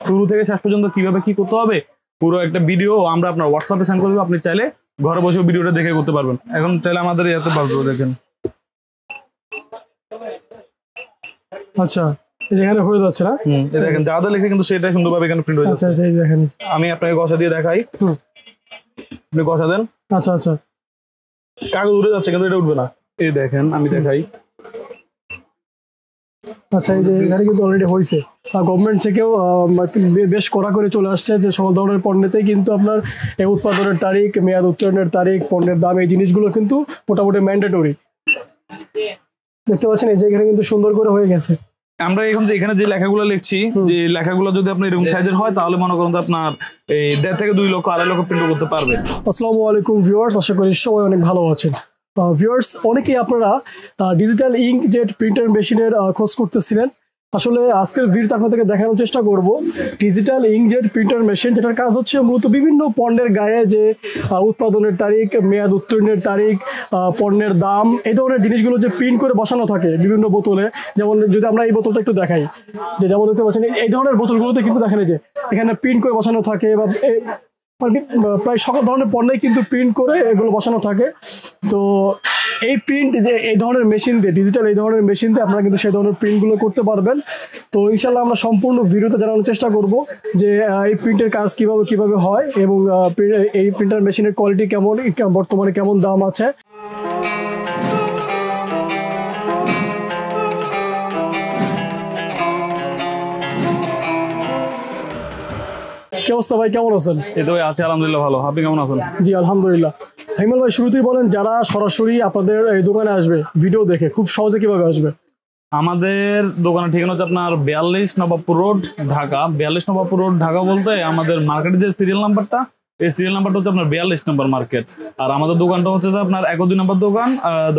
শুরু থেকে শেষ পর্যন্ত কিভাবে কি করতে হবে পুরো একটা ভিডিও আমরা আপনার হোয়াটসঅ্যাপে সেন্ড করে দেবো। আপনি চাইলে ঘরে বসে ভিডিওটা দেখে করতে পারবেন। এখন চাইলে আমাদের ইয়াতে পারবো, দেখেন। আচ্ছা, যেখানে হয়ে যাচ্ছে না, এই দেখেন যা যা লিখছে কিন্তু সেটাই সুন্দরভাবে এখানে প্রিন্ট হয়ে যাচ্ছে। আচ্ছা, এই দেখেন আমি আপনাকে গসা দিয়ে দেখাই, আপনি গসা দেন। আচ্ছা আচ্ছা, কাগজ উঠে যাচ্ছে কিন্তু এটা উঠবে না। এই দেখেন আমি দেখাই। আচ্ছা, এই যে এখানে কিন্তু অলরেডি হয়েছে। গভর্নমেন্ট থেকেও বেশ কড়া করে চলে আসছে যে সকল ধরনের পণ্যতেই কিন্তু আপনার এই উৎপাদনের তারিখ, মেয়াদ উত্তোলনের তারিখ, পণ্যের দাম, এই জিনিসগুলো কিন্তু মোটামুটি ম্যান্ডেটরি। দেখতে পাচ্ছেন এই যে এখানে কিন্তু সুন্দর করে হয়ে গেছে। আমরা এখন যে এখানে যে লেখাগুলো লিখছি, যে লেখাগুলো যদি আপনার এরকম সাইজের হয় তাহলে মনে করেন আপনার এই 1.5 থেকে 2 লক্ষ 2.5 লক্ষ প্রিন্ট করতে পারবেন। আসসালামু আলাইকুম ভিউয়ার্স, আশা করি সবাই অনেক ভালো আছেন। ভিউয়ার্স, অনেকেই আপনারা ডিজিটাল ইঙ্কজেট প্রিন্টার মেশিনের খোঁজ করতেছিলেন। আসলে আজকের ভিডিওতে আপনাদেরকে দেখানোর চেষ্টা করব ডিজিটাল ইঙ্কজেট প্রিন্টার মেশিন, যেটার কাজ হচ্ছে মূলত বিভিন্ন পণ্যের গায়ে যে উৎপাদনের তারিখ, মেয়াদ উত্তীর্ণের তারিখ, পণ্যের দাম, এই ধরনের জিনিসগুলো যে প্রিন্ট করে বসানো থাকে বিভিন্ন বোতলে। যেমন যদি আমরা এই বোতলটা একটু দেখাই, যে যেমন দেখতে পাচ্ছেন এই ধরনের বোতলগুলোতে কিন্তু দেখেন যে এখানে প্রিন্ট করে বসানো থাকে, বা প্রায় সকল ধরনের পণ্যই কিন্তু প্রিন্ট করে এগুলো বসানো থাকে। তো এই প্রিন্ট যে এই ধরনের মেশিন দিয়ে, ডিজিটাল এই ধরনের মেশিন দিয়ে আপনারা কিন্তু সেই ধরনের প্রিন্টগুলো করতে পারবেন। তো ইনশাল্লাহ আমরা সম্পূর্ণ ভিডিওতে জানানোর চেষ্টা করব যে এই প্রিন্টের কাজ কিভাবে হয় এবং এই প্রিন্টার মেশিনের কোয়ালিটি কেমন, বর্তমানে কেমন দাম আছে। কি অবস্থা ভাই, কেমন আছেন? এই তো আছে আলহামদুলিল্লাহ ভালো, আপনি কেমন আছেন? জি আলহামদুলিল্লাহ। হিমেল ভাই, শুরুতেই বলেন যারা সরাসরি আপনাদের এই দোকানে আসবে ভিডিও দেখে খুব সহজে কিভাবে আসবে? আমাদের দোকানের ঠিকানা হচ্ছে আপনার 42 নবাবপুর রোড ঢাকা। 42 নবাবপুর রোড ঢাকা বলতে আমাদের মার্কেটের যে সিরিয়াল নাম্বারটা, এই সিরিয়াল নাম্বারটা হচ্ছে আপনার 42 নম্বর মার্কেট। আর আমাদের দোকানটা হচ্ছে আপনার 1-2 নম্বর দোকান।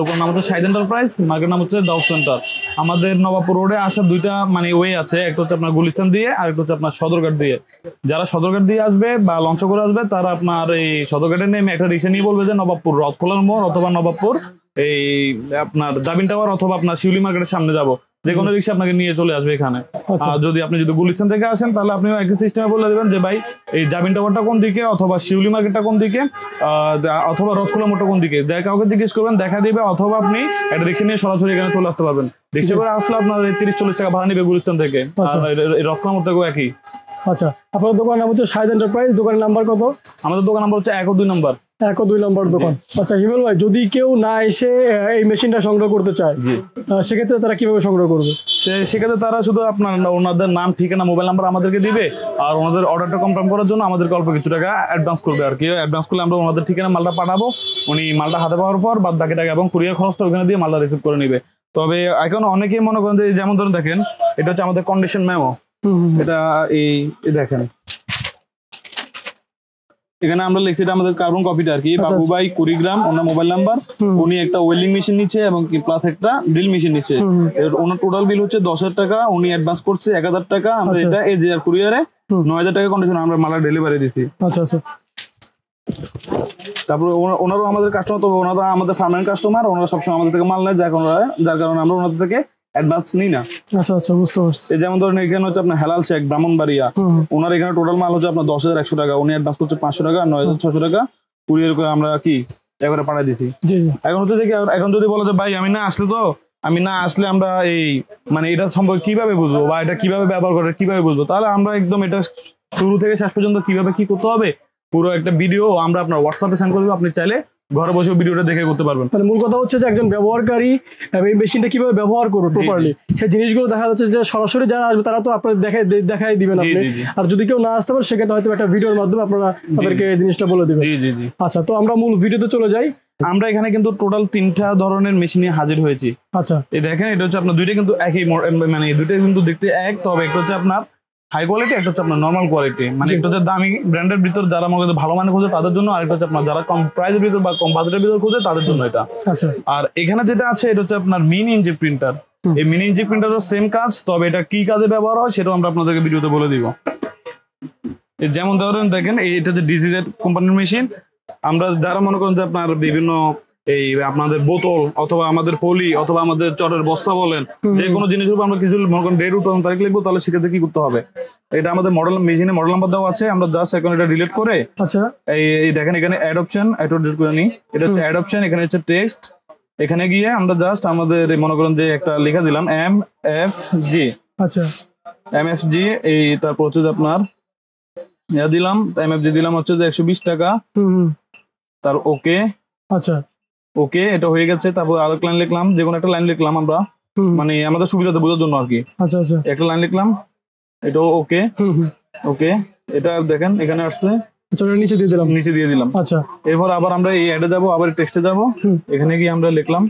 দোকান নাম হচ্ছে শাহিদ এন্টারপ্রাইজ, মার্কেট নাম হচ্ছে ডাউক সেন্টার। আমাদের নবাবপুর রোডে আসার দুইটা ওয়ে আছে, একটা হচ্ছে আপনার গুলিস্তান দিয়ে আর একটা হচ্ছে আপনার সদরঘাট দিয়ে। যারা সদরঘাট দিয়ে আসবে বা লঞ্চ করে আসবে তারা আপনার এই সদরঘাটে নেমে একটা রিক্সা নিয়ে বলবে যে নবাবপুর রথখোলার মোড় অথবা নবাবপুর এই আপনার জাবিন টাওয়ার অথবা আপনার শিউলি মার্কেটের সামনে যাব, যে কোনো রিক্সা আপনাকে নিয়ে চলে আসবে এখানে। আর যদি আপনি গুলিস্তান থেকে আসেন তাহলে আপনি একটা সিস্টেমে বলে দেবেন যে ভাই এই জাবিন টাওয়ারটা কোন দিকে অথবা শিউলি মার্কেটটা কোন দিকে অথবা রথখোলা মোড়টা কোন দিকে, কাউকে জিজ্ঞেস করবেন, দেখা দিবে। অথবা আপনি একটা রিক্সা নিয়ে সরাসরি এখানে চলে আসতে পারবেন। রিক্সা করে আসলে আপনার 30-40 টাকা ভাড়া নিবে গুলিস্তান থেকে, আর রথখোলা মোড় থেকেও একই। আচ্ছা, আপনার দোকানের নাম হচ্ছে শাহিদ এন্টারপ্রাইজ। দোকানের নাম্বার কত? আমাদের দোকান নাম্বার হচ্ছে 1 ও 2 নম্বর। 1 ও 2 নম্বর দোকান। আচ্ছা হিমেল ভাই, যদি কেউ না এসে এই মেশিনটা সংগ্রহ করতে চায়, সেক্ষেত্রে তারা কিভাবে সংগ্রহ করবে? সেক্ষেত্রে তারা শুধু আপনার ওনাদের নাম, ঠিকানা, মোবাইল নাম্বার আমাদেরকে দিবে, আর ওনাদের অর্ডারটা কনফার্ম করার জন্য আমাদেরকে অল্প কিছু টাকা অ্যাডভান্স করবে আর কি। অ্যাডভান্স করলে আমরা ওনাদের ঠিকানা মালটা পাঠাবো, উনি মালটা হাতে পাওয়ার পর বাদ বাকি টাকা এবং কুরিয়ার খরচটা ওখানে দিয়ে মালটা রিসিভ করে নিবে। তবে এখন অনেকেই মনে করেন যে যেমন ধরুন দেখেন, এটা হচ্ছে আমাদের কন্ডিশন মেমো। এটা এই দেখেন এখানে আমরা লিখছি, এটা আমাদের কার্বন কপিটা আর কি। বাবু ভাই কুড়িগ্রাম, ওনার মোবাইল নাম্বার, উনি একটা ওয়েল্ডিং মেশিন নিচ্ছে এবং প্লাস একটা ড্রিল মেশিন নিচ্ছে। ওনার টোটাল বিল হচ্ছে 10,000 টাকা, উনি অ্যাডভান্স করছে 1,000 টাকা। আমরা এটা এজআর কুরিয়ারে 9,000 টাকা কন্ডিশন আমরা মালা ডেলিভারি দিছি। আচ্ছা আচ্ছা। তারপরে ওনারও আমাদের কাস্টমার, তবে ওনারা আমাদের পার্মানেন্ট কাস্টমার, ওনারা সবসময় আমাদের থেকে মাল নেয়, যার কারণে আমরা ওনাদের থেকে অ্যাডভান্স নিই না। আচ্ছা আচ্ছা, বুঝতে পারছি। এই যেমন ধরেন এখানে হচ্ছে আপনার হেলাল শেখ ব্রাহ্মণবাড়িয়া, ওনার এখানে টোটাল মাল হচ্ছে আপনার 10,100 টাকা, উনি অ্যাডভান্স করছে 500 টাকা, 9,600 টাকা কুরিয়ার করে আমরা কি একবারে পাঠিয়ে দিছি। এখন হচ্ছে দেখি, এখন যদি বলো যে ভাই আমি না আসলে আমরা এই এটা সম্পর্কে কিভাবে বুঝবো বা এটা কিভাবে ব্যবহার করে কিভাবে বুঝবো, তাহলে আমরা একদম এটা শুরু থেকে শেষ পর্যন্ত কিভাবে কি করতে হবে পুরো একটা ভিডিও আমরা আপনার হোয়াটসঅ্যাপে সেন্ড করে দেবো। আপনি চাইলে ঘরে বসে ভিডিওটা দেখে করতে পারবেন। মানে মূল কথা হচ্ছে যে একজন ব্যবহারকারী এই মেশিনটা কিভাবে ব্যবহার করবে প্রপারলি, সেই জিনিসগুলো দেখা যাচ্ছে যে সরাসরি যারা আসবে তারা তো আপনার দেখাই দিবেন আপনি, আর যদি কেউ না আসতে পারে সেক্ষেত্রে হয়তো একটা ভিডিওর মাধ্যমে আপনারা তাদেরকে এই জিনিসটা বলে দিবেন। আচ্ছা, তো আমরা মূল ভিডিওতে চলে যাই। আমরা এখানে কিন্তু টোটাল 3টা ধরনের মেশিন নিয়ে হাজির হয়েছি। আচ্ছা, এই দেখেন এটা হচ্ছে আপনার দুইটা কিন্তু একই, দুইটা কিন্তু দেখতে এক, তবে একটা হচ্ছে আপনার হাই কোয়ালিটি, একটা হচ্ছে আপনার নর্মাল কোয়ালিটি। একটা হচ্ছে দামি ব্র্যান্ডের ভিতর যারা মনে ভালো মানে খোঁজে তাদের জন্য, আরেকটা হচ্ছে আপনার যারা কম প্রাইসের ভিতর বা কম বাজেটের ভিতর খোঁজে তাদের জন্য এটা। আচ্ছা, আর এখানে যেটা আছে এটা হচ্ছে আপনার মিনি ইঞ্জি প্রিন্টার। এই মিনি ইঞ্জি প্রিন্টারও সেম কাজ, তবে এটা কি কাজে ব্যবহার হয় সেটাও আমরা আপনাদেরকে ভিডিওতে বলে দিব। যেমন ধরেন দেখেন, এটা হচ্ছে ডিজিজেড কোম্পানির মেশিন। আমরা যারা মনে করেন যে আপনার বিভিন্ন এই আপনাদের বোতল অথবা আমাদের পলি অথবা আমাদের চটের বস্তা বলেন, যে কোনো জিনিসের উপর আমরা কিছু মনে করেন ডেট উৎপাদন তারিখ লিখবো, তাহলে সেক্ষেত্রে কি করতে হবে, এটা আমাদের মডেল মেশিনে মডেল নাম্বার দেওয়া আছে, আমরা জাস্ট এখন এটা ডিলিট করে আচ্ছা এই দেখেন এখানে অ্যাড অপশন, এটা ডিলিট করে নিই, এটা হচ্ছে অ্যাড অপশন, এখানে হচ্ছে টেক্সট, এখানে গিয়ে আমরা জাস্ট আমাদের মনে করেন যে একটা লেখা দিলাম MFG, আচ্ছা MFG, এই তারপর হচ্ছে যে আপনার দিলাম MFG দিলাম হচ্ছে যে 120 টাকা, তার ওকে, আচ্ছা ওকে এটা হয়ে গেছে। তারপর আরেক লাইন লিখলাম, যে কোনো একটা লাইন লিখলাম আমরা, মানে আমাদের সুবিধাতে বোঝার জন্য আর কি। আচ্ছা আচ্ছা একটা লাইন লিখলাম, এটাও ওকে, ওকে এটা দেখেন এখানে আসছে, নিচে দিয়ে দিলাম, নিচে দিয়ে দিলাম। আচ্ছা এরপর আবার আমরা এই অ্যাডে যাবো, আবার টেক্সটে যাবো, এখানে গিয়ে আমরা লিখলাম,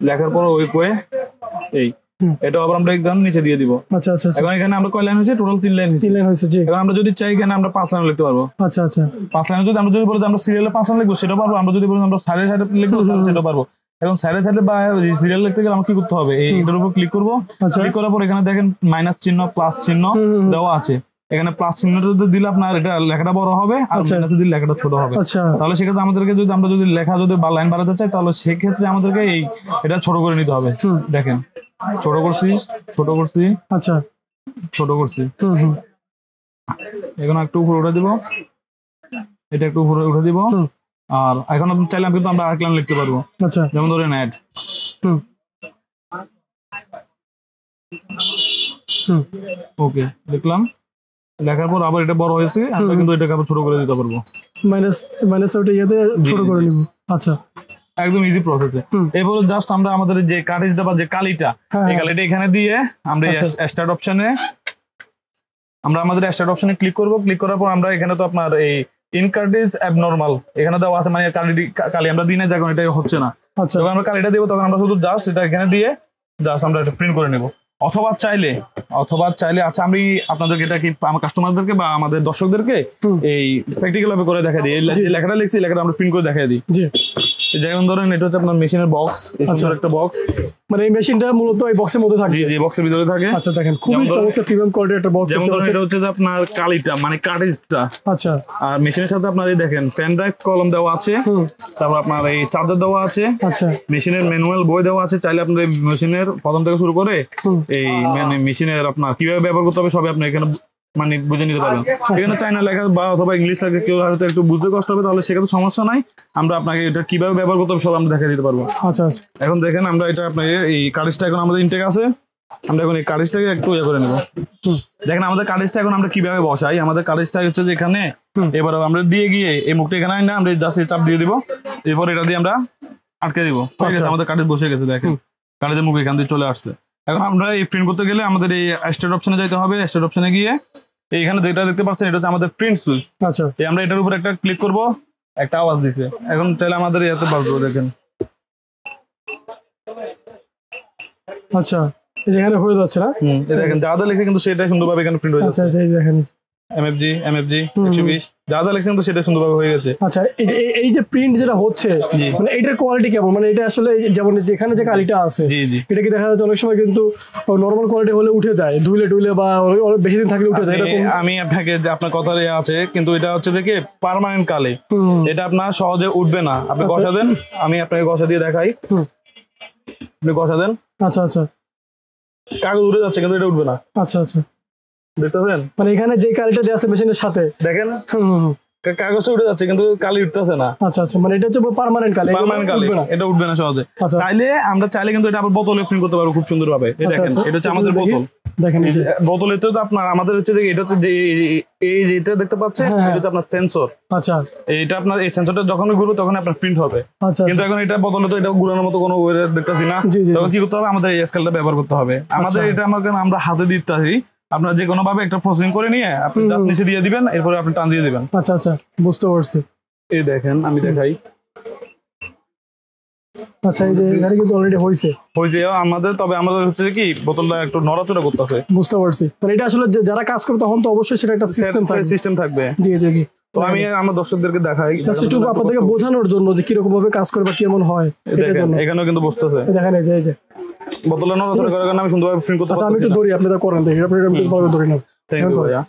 লেখার পর ওই কয়ে এই এটা আবার আমরা একদম নিচে দিয়ে দিব। আচ্ছা আচ্ছা এখন এখানে আমরা কয় লাইন হয়েছে, টোটাল 3 লাইন হয়েছে। 3 লাইন হয়েছে, জি। এখন আমরা যদি চাই এখানে আমরা 5 লাইন লিখতে পারবো। আচ্ছা আচ্ছা 5 লাইন যদি আমরা বলি আমরা সিরিয়ালে 5 লাইন লিখবো সেটা পারবো, আমরা যদি বলি আমরা সাইডে সাইডে লিখবো তাহলে সেটা পারবো। এখন সাইডে সাইডে বা সিরিয়াল লিখতে গেলে আমরা কি করতে হবে, এইটার উপর ক্লিক করবো, ক্লিক করার পর এখানে দেখেন মাইনাস চিহ্ন প্লাস চিহ্ন দেওয়া আছে, এখানে প্লাস চিহ্নটা যদি দিলে আপনার এটা লেখাটা বড় হবে, আর মাইনাসে দিলে লেখাটা ছোট হবে। তাহলে সেক্ষেত্রে আমাদেরকে যদি আমরা যদি লেখা যদি লাইন বাড়াতে চাই, তাহলে সেক্ষেত্রে আমাদেরকে এই এটা ছোট করে নিতে হবে। দেখেন ছোট করছি, ছোট করছি, আচ্ছা ছোট করছি, এখন একটু উপরে উঠে দিব, এটা একটু উপরে উঠে দিব, আর এখন আপনি চাইলে কিন্তু আমরা আরেক লাইন লিখতে পারবো। আচ্ছা যেমন ধরেন অ্যাড, ওকে লিখলাম, লেখার পর আবার এটা বড় হয়েছে, আমরা কিন্তু এটাকে আবার ছোট করে দিতে পারবো, মাইনাস ওটা ইয়াতে ছোট করে নিব। আচ্ছা একদম ইজি প্রসেসে। এরপর জাস্ট আমরা আমাদের যে কার্ট্রিজটা বা যে কালিটা, এই কালিটা এখানে দিয়ে আমরা স্টার্ট অপশনে আমরা আমাদের স্টার্ট অপশনে ক্লিক করব। ক্লিক করার পর আমরা এখানে তো আপনার এই ইন কার্ট্রিজ অ্যাবনরমাল এখানে দেওয়া আছে, মানে কালি আমরা দিই না, যখন এটা হচ্ছে না, যখন আমরা কালিটা দিব তখন আমরা শুধু জাস্ট এটা এখানে দিয়ে জাস্ট আমরা এটা প্রিন্ট করে নেব। অথবা চাইলে আচ্ছা আমি আপনাদেরকে এটা কি আমার কাস্টমারদেরকে বা আমাদের দর্শকদেরকে এই প্র্যাকটিক্যাল ভাবে করে দেখা দিই, এই লেখাটা লিখছি, লেখাটা আমরা প্রিন্ট করে দেখাই দিই। যেমন ধরেন এটা হচ্ছে আপনার মেশিনের বক্স, এই সুন্দর একটা বক্স, মানে এই মেশিনটা মূলত এই বক্সের মধ্যে থাকে। জি বক্সের ভিতরে থাকে। আচ্ছা দেখেন খুবই চমৎকার প্রিমিয়াম কোয়ালিটির একটা বক্স। যেমন ধরেন এটা হচ্ছে যে আপনার কালিটা মানে কার্ট্রিজটা, আচ্ছা, আর মেশিনের সাথে আপনার এই দেখেন পেন ড্রাইভ কলম দেওয়া আছে, তারপর আপনার এই চার্জার দেওয়া আছে, আচ্ছা মেশিনের ম্যানুয়াল বই দেওয়া আছে, চাইলে আপনার এই মেশিনের প্রথম থেকে শুরু করে এই মানে মেশিনের আপনার কিভাবে ব্যবহার করতে হবে সবই আপনি এখানে মানে বুঝে নিতে পারবেন। এখানে চাইনা লেখা বা অথবা ইংলিশ লেখা কেউ হয়তো একটু বুঝতে কষ্ট হবে, তাহলে সেক্ষেত্রে সমস্যা নাই, আমরা আপনাকে এটা কিভাবে ব্যবহার করতে হবে সব আমরা দেখাই দিতে পারবো। আচ্ছা আচ্ছা এখন দেখেন আমরা এটা আপনার এই কার্ট্রিজটা এখন আমাদের ইনটেক আছে, আমরা এখন এই কার্ট্রিজটাকে একটু ইয়ে করে নেব। দেখেন আমাদের কার্ট্রিজটা এখন আমরা কিভাবে বসাই, আমাদের কার্ট্রিজটা হচ্ছে যে এখানে এবার আমরা দিয়ে গিয়ে এই মুখটা এখানে না আমরা জাস্ট চাপ দিয়ে দিব, এরপর এটা দিয়ে আমরা আটকে দিব। ঠিক আছে, আমাদের কার্ট্রিজ বসে গেছে, দেখেন কার্ট্রিজের মুখ এখান দিয়ে চলে আসছে। এখন আমরা এই প্রিন্ট করতে গেলে আমাদের এই স্টার্ট অপশনে যাইতে হবে। স্টার্ট অপশনে গিয়ে এইখানে যেটা দেখতে পাচ্ছেন এটা হচ্ছে আমাদের প্রিন্ট সুইচ। আচ্ছা আমরা এটার উপর একটা ক্লিক করব, একটা আওয়াজ দিছে, এখন তাহলে আমাদের ইয়াতে বাজবে দেখেন। আচ্ছা এখানে হয়ে যাচ্ছে না, এই দেখেন যা যা লিখছে কিন্তু সেটাই সুন্দরভাবে এখানে প্রিন্ট হয়ে যাচ্ছে। আচ্ছা এই দেখেন MFG 120 যা যা লিখছে কিন্তু সেটা সুন্দরভাবে হয়ে গেছে। আচ্ছা এই যে প্রিন্ট যেটা হচ্ছে মানে এটার কোয়ালিটি কেমন, মানে এটা আসলে যেমন যেখানে যে কালিটা আছে এটা কি দেখা যাচ্ছে অনেক সময় কিন্তু নরমাল কোয়ালিটি হলে উঠে যায়, ধুলে বা বেশি দিন থাকলে উঠে যায় এরকম? আমি আপনাকে আপনার কথা আছে, কিন্তু এটা হচ্ছে দেখে পার্মানেন্ট কালি, এটা আপনার সহজে উঠবে না। আপনি গসা দেন, আমি আপনাকে গসা দিয়ে দেখাই, আপনি গসা দেন। আচ্ছা আচ্ছা কাগজ উঠে যাচ্ছে কিন্তু এটা উঠবে না। আচ্ছা আচ্ছা দেখতেছেন, মানে এখানে যে কালিটা দেওয়া আছে মেশিনের সাথে দেখেন কাগজটা উঠে যাচ্ছে কিন্তু কালি উঠতেছে না। আচ্ছা আচ্ছা মানে এটা হচ্ছে পার্মানেন্ট কালি, এটা উঠবে না সহজে। চাইলে আমরা চাইলে কিন্তু এটা আবার বোতলে প্রিন্ট করতে পারবো খুব সুন্দর ভাবে। দেখেন এটা হচ্ছে আমাদের বোতল, দেখেন বোতলে তো আপনার আমাদের হচ্ছে যে এটা তো যে এই যেটা দেখতে পাচ্ছেন এটা হচ্ছে আপনার সেন্সর। আচ্ছা এটা আপনার এই সেন্সরটা যখন ঘুরবে তখন আপনার প্রিন্ট হবে। কিন্তু এখন এটা বোতলে তো এটা ঘুরানোর মতো কোনো ওয়ে দেখতেছি না, তখন কি করতে হবে আমাদের এই স্কেলটা ব্যবহার করতে হবে। আমাদের এটা আমরা হাতে দিতে আপনার যে কোনো ভাবে একটা প্রসেসিং করে নিয়ে আপনি দাঁত নিচে দিয়ে দিবেন, এরপরে আপনি টান দিয়ে দিবেন। আচ্ছা আচ্ছা বুঝতে পারছি, এই দেখেন আমি দেখাই। আচ্ছা এই যে এখানে কিন্তু অলরেডি হইছে আমাদের, তবে আমাদের হচ্ছে কি বোতলটা একটু নড়াচড়া করতেছে। বুঝতে পারছি, মানে এটা আসলে যারা কাজ করে তখন তো অবশ্যই সেটা একটা সিস্টেম থাকবে। জি জি জি তো আমি আমার দর্শকদেরকে দেখাই একটু আপনাদেরকে বোঝানোর জন্য যে কিরকম ভাবে কাজ করে বা কেমন হয়। দেখেন এখানেও কিন্তু বুঝতেছে, দেখেন এই যে বোতলের নড়াচড়া করার কারণে আমি সুন্দরভাবে প্রিন্ট করতে পারছি। আমি একটু ধরি, আপনারা করেন, দেখি আপনারা ধরি না। থ্যাংক ইউ ভাইয়া।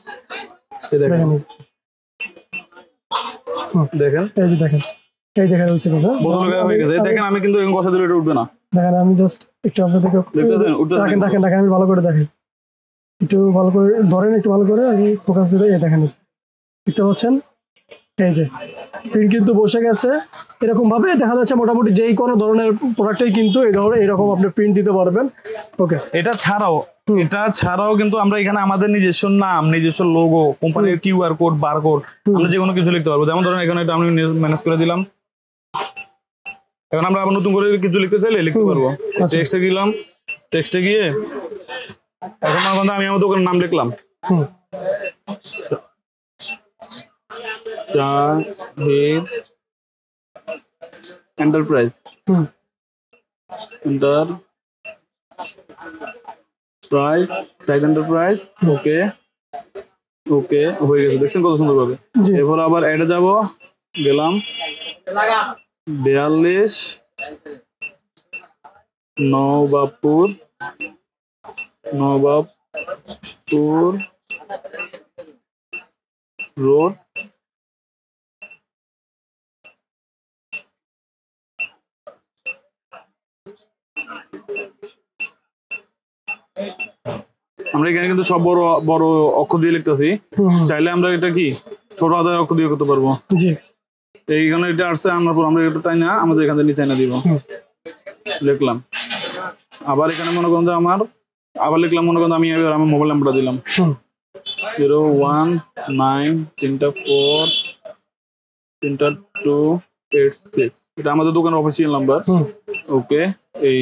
এই দেখেন দেখেন এই যে দেখেন এই যেখানে হয়েছে বোতল হয়ে গেছে। দেখেন আমি কিন্তু এখন কষা দিলে এটা উঠবে না। দেখেন আমি জাস্ট একটু আপনাদেরকে রাখেন রাখেন রাখেন, আমি ভালো করে দেখাই, একটু ভালো করে ধরেন, একটু ভালো করে আমি ফোকাস দিলে এই দেখেন দেখতে পাচ্ছেন এই যে প্রিন্ট কিন্তু বসে গেছে। এরকম ভাবে দেখা যাচ্ছে মোটামুটি যেই কোনো ধরনের প্রোডাক্টেই কিন্তু এই ধরনের এরকম আপনি প্রিন্ট দিতে পারবেন। ওকে, এটা ছাড়াও কিন্তু আমরা এখানে আমাদের নিজস্ব নাম, নিজস্ব লোগো, কোম্পানির কিউআর কোড, বারকোড, আমরা যে কোনো কিছু লিখতে পারবো। যেমন ধরেন এখানে এটা আমি ম্যানেজ করে দিলাম। এখন আমরা আবার নতুন করে কিছু লিখতে চাইলে লিখতে পারবো। টেক্সটে গেলাম, টেক্সটে গিয়ে এখন আমি আমার দোকানের নাম লিখলাম, শাহিদ এন্টারপ্রাইজ, এন্টারপ্রাইজ। ওকে ওকে হয়ে গেছে, দেখছেন কত সুন্দর ভাবে। এরপর আবার অ্যাডে যাব, গেলাম 42 নবাবপুর রোড, আমরা এখানে কিন্তু সব বড় বড় অক্ষর দিয়ে লিখতেছি। চাইলে আমরা এটা কি ছোট হাতের অক্ষর দিয়ে করতে পারবো। এইখানে এটা আসছে, আমরা এটা তাই না আমাদের এখান থেকে নিচে না দিব, লিখলাম। আবার এখানে মনে করেন যে আবার লিখলাম, মনে করেন আমি মোবাইল নাম্বারটা দিলাম 019343286, এটা আমাদের দোকানের অফিসিয়াল নাম্বার। ওকে, এই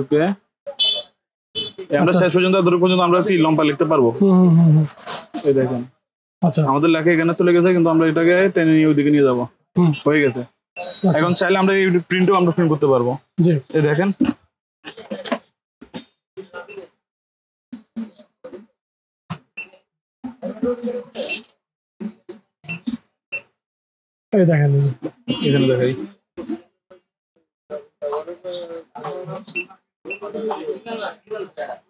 ওকে আমরা শেষ পর্যন্ত আমরা কি লম্বা লিখতে পারবো। এই দেখেন আমাদের লেখা এখানে চলে গেছে, কিন্তু আমরা এটাকে টেনে নিয়ে ওইদিকে নিয়ে যাবো, হয়ে গেছে। এখন চাইলে আমরা এই প্রিন্টও আমরা প্রিন্ট করতে পারবো। এই দেখেন এখানে দেখাই,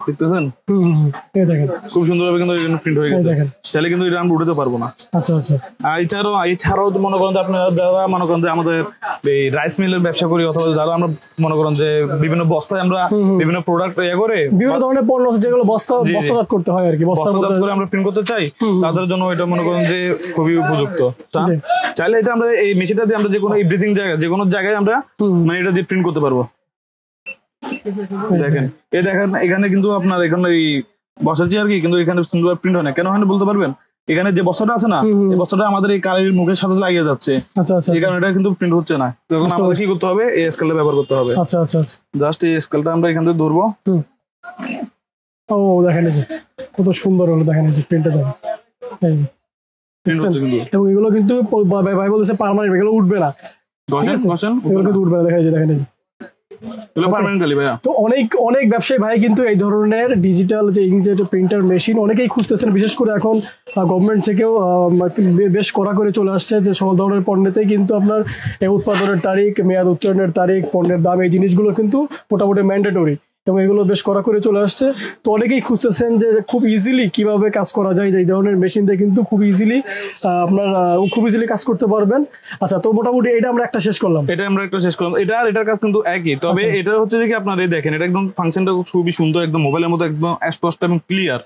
দেখতেছেন খুব সুন্দর ভাবে কিন্তু প্রিন্ট হয়ে গেছে। তাহলে কিন্তু এটা আমরা উঠাতে পারবো না। এছাড়াও মনে করেন যে আপনারা যারা মনে করেন যে আমাদের এই রাইস মিলের ব্যবসা করি, অথবা যারা আমরা মনে করেন যে বিভিন্ন বস্তায় আমরা বিভিন্ন প্রোডাক্ট করে বিভিন্ন ধরনের পণ্য যেগুলো বস্তাজাত করতে হয় আর কি, বস্তাজাত করে আমরা প্রিন্ট করতে চাই, তাদের জন্য এটা মনে করেন যে খুবই উপযুক্ত। চাইলে এটা আমরা এই মেশিনটা দিয়ে আমরা যে কোনো এভরিথিং জায়গায়, যে কোনো জায়গায় আমরা মানে এটা দিয়ে প্রিন্ট করতে পারবো। দেখেন এখানে কিন্তু আপনার এখানে এই বসার চেয়ার কি কিন্তু এখানে সুন্দর প্রিন্ট হয় না। কেন হয় না বলতে পারবেন? এখানে যে বস্তাটা আছে না, এই বস্তাটা আমাদের এই কালির মুখের সাথে লাগিয়ে যাচ্ছে, এই কারণে এটা কিন্তু প্রিন্ট হচ্ছে না। তখন আমাদের কি করতে হবে, এই স্কেলটা ব্যবহার করতে হবে। জাস্ট এই স্কেলটা আমরা এখান থেকে ধরবো। ও দেখেন কত সুন্দর হলো, দেখেন প্রিন্টটা দেখেন। এবং এগুলো কিন্তু ভাই বলতেছে পার্মানেন্ট, এগুলো উঠবে না, এগুলো কিন্তু উঠবে না। দেখেন তো অনেক ব্যবসায়ী ভাই কিন্তু এই ধরনের ডিজিটাল যে ইঙ্কজেট প্রিন্টার মেশিন অনেকেই খুঁজতেছেন। বিশেষ করে এখন গভর্নমেন্ট থেকেও বেশ কড়া করে চলে আসছে যে সকল ধরনের পণ্যতেই কিন্তু আপনার উৎপাদনের তারিখ, মেয়াদ উত্তোলনের তারিখ, পণ্যের দাম, এই জিনিসগুলো কিন্তু মোটামুটি ম্যান্ডেটরি, এবং এগুলো বেশ কড়া করে চলে আসছে। তো অনেকেই খুঁজতেছেন যে খুব ইজিলি কিভাবে কাজ করা যায়, এই ধরনের মেশিন দিয়ে কিন্তু খুব ইজিলি কাজ করতে পারবেন। আচ্ছা, তো মোটামুটি এটা আমরা একটা শেষ করলাম, এটার কাজ কিন্তু একই, তবে এটা হচ্ছে যে আপনারা দেখেন এটা একদম ফাংশনটা খুবই সুন্দর, একদম মোবাইলের মতো একদম স্পষ্ট এবং ক্লিয়ার।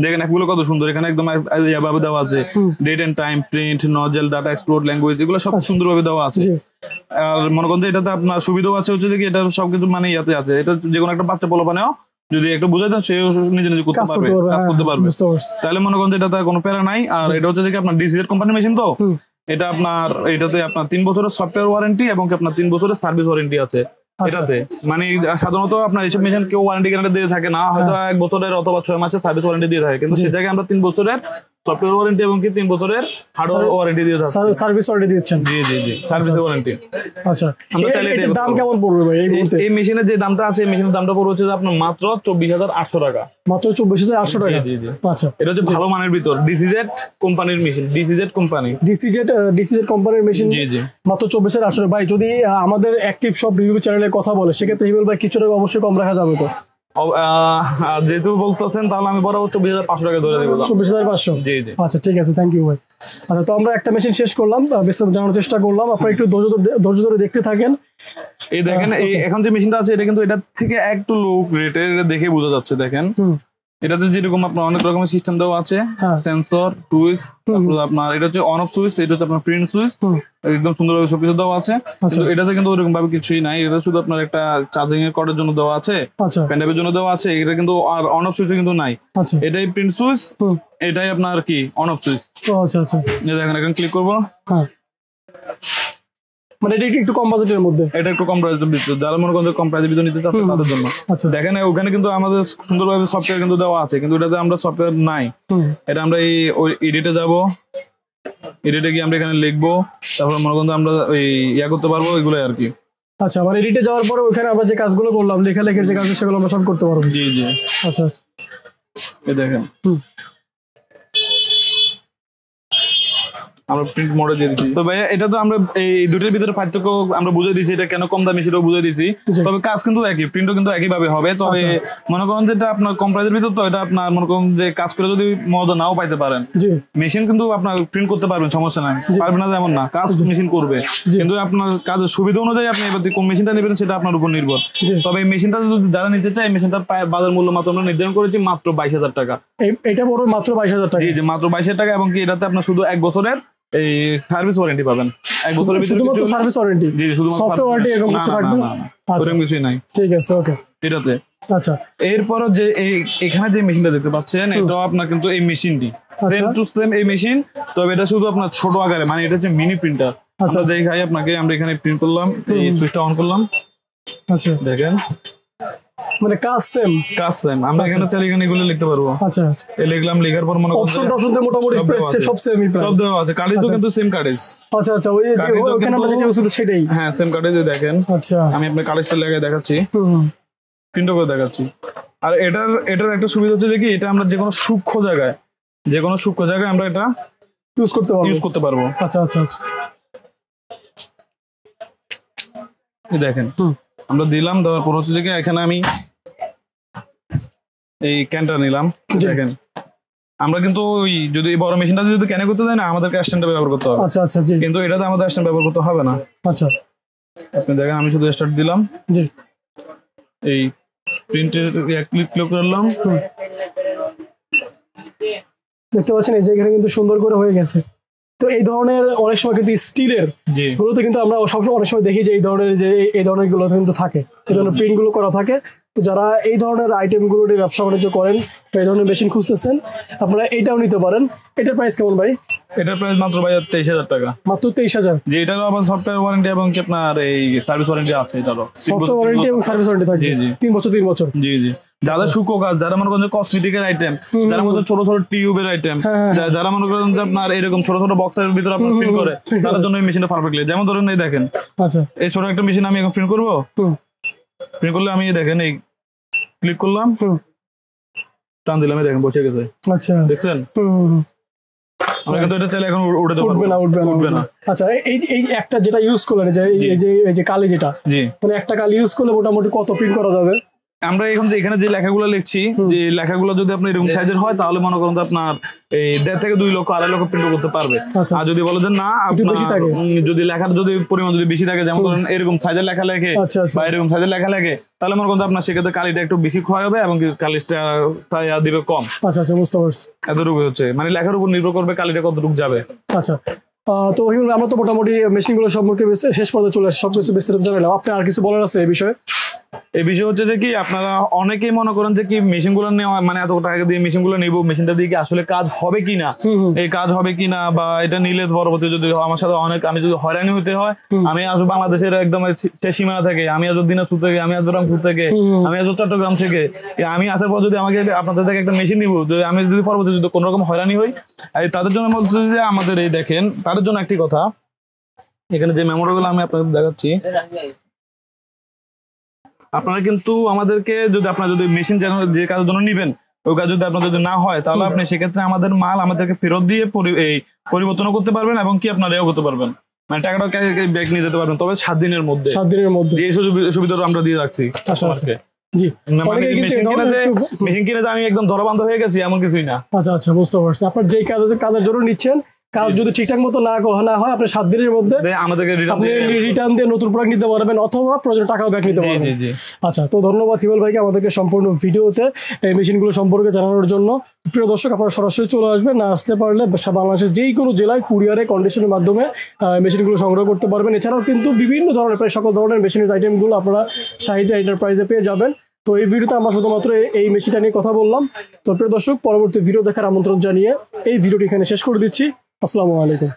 দেখেন এগুলো কত সুন্দর, এখানে একদম ভাবে দেওয়া আছে date and time, print, nozzle, data explore, language, এগুলো সব সুন্দরভাবে দেওয়া আছে। আর মনে করেন এটাতে আপনার সুবিধাও আছে হচ্ছে যে এটা সবকিছু মানে ইয়াতে আছে, এটা যে কোনো একটা বাচ্চা পোলাপানেও যদি একটু বুঝাই দেন সেও নিজে নিজে করতে পারবে। তাহলে মনে করেন এটাতে কোনো প্যারা নাই। আর এটা হচ্ছে যে আপনার ডিসিজেড কোম্পানি মেশিন, তো এটা এটাতে আপনার 3 বছরের সফটওয়্যার ওয়ারেন্টি এবং আপনার 3 বছরের সার্ভিস ওয়ারেন্টি আছে এটাতে। মানে সাধারণত আপনার এইসব মেশিন কেউ ওয়ারেন্টি গ্যারান্টি দিয়ে থাকে না, হয়তো 1 বছরের অথবা 6 মাসের সার্ভিস ওয়ারেন্টি দিয়ে থাকে, কিন্তু সেটাকে আমরা 3 বছরের সফটওয়্যার ওয়ারেন্টি এবং 3 বছরের হার্ডওয়্যার ওয়ারেন্টি দিয়ে থাকি, সার্ভিস ওয়ারেন্টি দিচ্ছেন। জি সার্ভিস ওয়ারেন্টি। আচ্ছা, আমরা তাহলে এর দাম কেমন পড়বে ভাই? এই মেশিনের যে দামটা আছে, এই মেশিনের দামটা পড়বে হচ্ছে আপনার মাত্র 24,800 টাকা। মাত্র 24,800 টাকা? জি। আচ্ছা, এটা হচ্ছে ভালো মানের ভিতর ডিসিজেড কোম্পানির মেশিন, ডিসিজেড কোম্পানির মেশিন। জি মাত্র 24,800। ভাই যদি আমাদের অ্যাক্টিভ সব রিভিউ চ্যানেলে কথা বলে, সেক্ষেত্রে হিমেল ভাই কিছু টাকা অবশ্যই কম রাখা যাবে তো? আর যেহেতু বলতেছেন তাহলে আমি বরাবর 24,500 টাকা ধরে দেবো। 24,500? জি জি। আচ্ছা ঠিক আছে, থ্যাংক ইউ ভাই। আচ্ছা, তো আমরা একটা মেশিন শেষ করলাম, বিস্তারিত জানার চেষ্টা করলাম, আপনারা একটু ধৈর্য ধরে দেখতে থাকেন। এই দেখেন এই এখন যে মেশিনটা আছে এটা কিন্তু এটা থেকে একটু লো রেটের দেখে বোঝা যাচ্ছে। দেখেন এটাতে যেরকম আপনার অনেক রকমের সিস্টেম দেওয়া আছে, সেন্সর, সুইচ, তারপর আপনার এটা হচ্ছে অন অফ সুইচ, এটা হচ্ছে আপনার প্রিন্ট সুইচ, একদম সুন্দরভাবে সবকিছু দেওয়া আছে। কিন্তু এটাতে কিন্তু ওরকম ভাবে কিছুই নাই, এটা শুধু আপনার একটা চার্জিং এর কর্ডের জন্য দেওয়া আছে, প্যান্ডাপের জন্য দেওয়া আছে। এটা কিন্তু আর অন অফ সুইচ কিন্তু নাই। এটাই প্রিন্ট সুইচ, এটাই আপনার কি অন অফ সুইচ। আচ্ছা আচ্ছা, দেখেন এখন ক্লিক করবো, মানে এটা একটু কম বাজেটের মধ্যে, এটা একটু কম প্রাইসের ভিতরে, যারা মনে করেন কম প্রাইসের ভিতরে নিতে চাচ্ছে তাদের জন্য। দেখেন ওখানে কিন্তু আমাদের সুন্দরভাবে সফটওয়্যার কিন্তু দেওয়া আছে, কিন্তু এটাতে আমরা সফটওয়্যার নাই। এটা আমরা এই এডিটে যাব, এডিটে গিয়ে আমরা এখানে লিখবো, তারপর মনে করেন আমরা ওই ইয়া করতে পারবো এগুলো আর কি। আচ্ছা, মানে এডিটে যাওয়ার পরে ওখানে আমরা যে কাজগুলো করলাম, লেখালেখির যে কাজ সেগুলো আমরা সব করতে পারবো। জি জি। আচ্ছা আচ্ছা, এই দেখেন আমরা প্রিন্ট মোডে দিয়ে দিচ্ছি। তো ভাইয়া এটা তো আমরা এই দুটোর ভিতরে পার্থক্য আমরা বুঝে দিচ্ছি, এটা কেন কম দামি সেটাও বুঝে দিচ্ছি। তবে কাজ কিন্তু একই, প্রিন্টও কিন্তু একই ভাবে হবে। তবে মনে করেন যেটা আপনার কম প্রাইসের ভিতর, তো এটা আপনার মনে করেন যে কাজ করে যদি মজা নাও পাইতে পারেন, মেশিন কিন্তু আপনার প্রিন্ট করতে পারবেন, সমস্যা নাই, পারবেন না যেমন না, কাজ মেশিন করবে। কিন্তু আপনার কাজের সুবিধা অনুযায়ী আপনি এবার কোন মেশিনটা নেবেন সেটা আপনার উপর নির্ভর। তবে এই মেশিনটা যদি যারা নিতে চায়, মেশিনটার বাজার মূল্য মাত্র আমরা নির্ধারণ করেছি মাত্র 22,000 টাকা। এটা বড় মাত্র 22,000 টাকা? জি জি, মাত্র 22,000 টাকা। এবং কি এটাতে আপনার শুধু 1 বছরের এই সার্ভিস ওয়ারেন্টি পাবেন। 1 বছরের ভিতরে শুধুমাত্র সার্ভিস ওয়ারেন্টি? জি, শুধু সফটওয়্যার ওয়ারেন্টি এরকম কিছু থাকবে না? ওরকম কিছুই নাই। ঠিক আছে, ওকে। এটাতে আচ্ছা, এরপর যে এখানে যে মেশিনটা দেখতে পাচ্ছেন, এটাও আপনার কিন্তু এই মেশিনটি সেম টু সেম এই মেশিন, তবে এটা শুধু আপনার ছোট আকারে, মানে এটা হচ্ছে মিনি প্রিন্টার। আচ্ছা, যেই খাই আপনাকে আমরা এখানে প্রিন্ট করলাম, এই সুইচটা অন করলাম। আচ্ছা, দেখেন মানে কাজ সেম আমরা এখানে চাইলে এখানে এগুলো লিখতে পারবো। আচ্ছা আচ্ছা, এই লিখলাম, লেখার পর মনে অপশন মোটামুটি সব সেমই প্রায় সব দেওয়া আছে। কার্ডেজ কিন্তু সেম কার্ডেজ। আচ্ছা আচ্ছা, ওখানে আমরা যেটা ইউজ করি সেটাই। হ্যাঁ, সেম কার্ডেজ। দেখেন আচ্ছা, আমি আপনার কার্ডেজটা লাগিয়ে দেখাচ্ছি, প্রিন্ট করে দেখাচ্ছি। আর এটার একটা সুবিধা হচ্ছে যে কি, এটা আমরা যে কোনো সূক্ষ্ম জায়গায় আমরা এটা ইউজ করতে পারবো। আচ্ছা আচ্ছা আচ্ছা, দেখেন আমরা দিলাম, দেওয়ার পর হচ্ছে যে এখানে আমি এই ক্যানটা নিলাম। দেখেন আমরা কিন্তু ওই যদি বড় মেশিনটা যদি ক্যানে করতে চাই না, আমাদেরকে স্ট্যান্ড ব্যবহার করতে হবে। আচ্ছা আচ্ছা, জি। কিন্তু এটাতে আমাদের স্ট্যান্ড ব্যবহার করতে হবে না। আচ্ছা, আপনি দেখেন আমি শুধু স্টার্ট দিলাম, জি, এই প্রিন্টের ক্লিক করলাম, দেখতে পাচ্ছেন এই যে এখানে কিন্তু সুন্দর করে হয়ে গেছে। তো এই ধরনের অনেক সময় কিন্তু স্টিলের গুলোতে কিন্তু আমরা সবসময় অনেক সময় দেখি যে এই ধরনের গুলো কিন্তু থাকে, এই ধরনের প্রিন্ট গুলো করা থাকে। তো যারা এই ধরনের আইটেম গুলো নিয়ে ব্যবসা বাণিজ্য করেন, এই ধরনের মেশিন খুঁজতেছেন, আপনারা এইটাও নিতে পারেন। এটার প্রাইস কেমন ভাই? এটার প্রাইস মাত্র ভাই 23,000 টাকা। মাত্র 23,000? যে এটারও আবার সফটওয়্যার ওয়ারেন্টি এবং কি আপনার এই সার্ভিস ওয়ারেন্টি আছে। এটারও সফটওয়্যার ওয়ারেন্টি এবং সার্ভিস ওয়ারেন্টি থাকে? জি জি, 3 বছর। জি জি। যারা সূক্ষ্ম কাজ, যারা মনে করেন কসমেটিকের আইটেম, যারা মনে ছোট ছোট টিউবের আইটেম, যারা মনে করেন যে আপনার এরকম ছোট ছোট বক্সের ভিতরে আপনার প্রিন্ট করে, তাদের জন্য এই মেশিনটা পারফেক্টলি। যেমন ধরুন এই দেখেন, আচ্ছা, এই ছোট একটা মেশিন আমি এখন প্রিন্ট করবো, প্রিন্ট করলে আমি দেখেন এই ক্লিক করলাম, টান দিলাম, দেখেন বসে গেছে। আচ্ছা, দেখছেন? আমরা কিন্তু এটা চাইলে এখন উঠবে না। আচ্ছা, এই একটা যেটা ইউজ করলেন, এই যে কালি, যেটা মানে একটা কালি ইউজ করলে মোটামুটি কত প্রিন্ট করা যাবে? আমরা এখন এখানে যে লেখাগুলো লিখছি, যে লেখাগুলো যদি আপনার এরকম সাইজের হয়, তাহলে মনে করেন আপনার এই 1.5 থেকে 2 লক্ষ 2.5 লক্ষ প্রিন্ট করতে পারবে। আর যদি বলো যে না, আপনার যদি লেখার যদি পরিমাণ যদি বেশি থাকে, যেমন ধরেন এরকম সাইজের লেখা লেখে বা এরকম সাইজের লেখা লেখে, তাহলে মনে করেন আপনার সেক্ষেত্রে কালিটা একটু বেশি ক্ষয় হবে এবং কালিটা দিবে কম। আচ্ছা আচ্ছা, বুঝতে পারছি। এতটুকু হচ্ছে, মানে লেখার উপর নির্ভর করবে কালিটা কতটুকু যাবে। আচ্ছা, তো আমরা তো মোটামুটি মেশিনগুলো সম্পর্কে শেষ পর্যন্ত চলে আসছি, সবকিছু বিস্তারিত জানালাম। আপনার আর কিছু বলার আছে এই বিষয়ে? এই বিষয় হচ্ছে যে কি, আপনারা অনেকেই মনে করেন যে কি মেশিন গুলো নেওয়া মানে এত টাকা দিয়ে মেশিন গুলো নিবো, মেশিনটা দিয়ে কি আসলে কাজ হবে কিনা, এই কাজ হবে কিনা, বা এটা নিলে পরবর্তী যদি আমার সাথে আমি যদি হয়রানি হতে হয়, আমি আসবো বাংলাদেশের একদম শেষ সীমানা থেকে, আমি আসবো দিনাজপুর থেকে, আমি আসবো রংপুর থেকে, আমি আসবো চট্টগ্রাম থেকে, আমি আসার পর যদি আমাকে আপনাদের থেকে একটা মেশিন নিবো, আমি যদি পরবর্তী যদি কোনো রকম হয়রানি হই, তাদের জন্য বলতে যে আমাদের এই দেখেন, তাদের জন্য একটি কথা, এখানে যে মেমোরিগুলো আমি আপনাদের দেখাচ্ছি, আপনারা কিন্তু আমাদেরকে যদি আপনারা যদি মেশিন যে কাজের জন্য নিবেন, ওই কাজ যদি আপনার যদি না হয়, তাহলে আপনি সেক্ষেত্রে আমাদের মাল আমাদেরকে ফেরত দিয়ে এই পরিবর্তন করতে পারবেন এবং কি আপনার এও করতে পারবেন, মানে টাকাটা ব্যাক নিয়ে যেতে পারবেন, তবে 7 দিনের মধ্যে। 7 দিনের মধ্যে এই সুবিধাটা আমরা দিয়ে রাখছি কাস্টমারকে। জি মানে মেশিন কিনে আমি একদম ধরাবান্ধ হয়ে গেছি এমন কিছুই না। আচ্ছা আচ্ছা, বুঝতে পারছি। আপনার যে কাজের জন্য নিচ্ছেন, কাজ যদি ঠিকঠাক মতো না হয় আপনি 7 দিনের মধ্যে আমাদেরকে রিটার্ন দিয়ে নতুন প্রোডাক্ট নিতে পারবেন, অথবা প্রয়োজন টাকাও ব্যাক নিতে পারবেন। আচ্ছা, তো ধন্যবাদ হিমেল ভাইকে আমাদেরকে সম্পূর্ণ ভিডিওতে এই মেশিনগুলো সম্পর্কে জানানোর জন্য। প্রিয় দর্শক, আপনারা সরাসরি চলে আসবেন, না আসতে পারলে বাংলাদেশের যেই কোনো জেলায় কুরিয়ারে কন্ডিশনের মাধ্যমে মেশিনগুলো সংগ্রহ করতে পারবেন। এছাড়াও কিন্তু বিভিন্ন ধরনের, প্রায় সকল ধরনের মেশিনের আইটেমগুলো আপনারা শাহিদা এন্টারপ্রাইজে পেয়ে যাবেন। তো এই ভিডিওতে আমরা শুধুমাত্র এই মেশিনটা নিয়ে কথা বললাম। তো প্রিয় দর্শক, পরবর্তী ভিডিও দেখার আমন্ত্রণ জানিয়ে এই ভিডিওটি এখানে শেষ করে দিচ্ছি। আসসালামু আলাইকুম।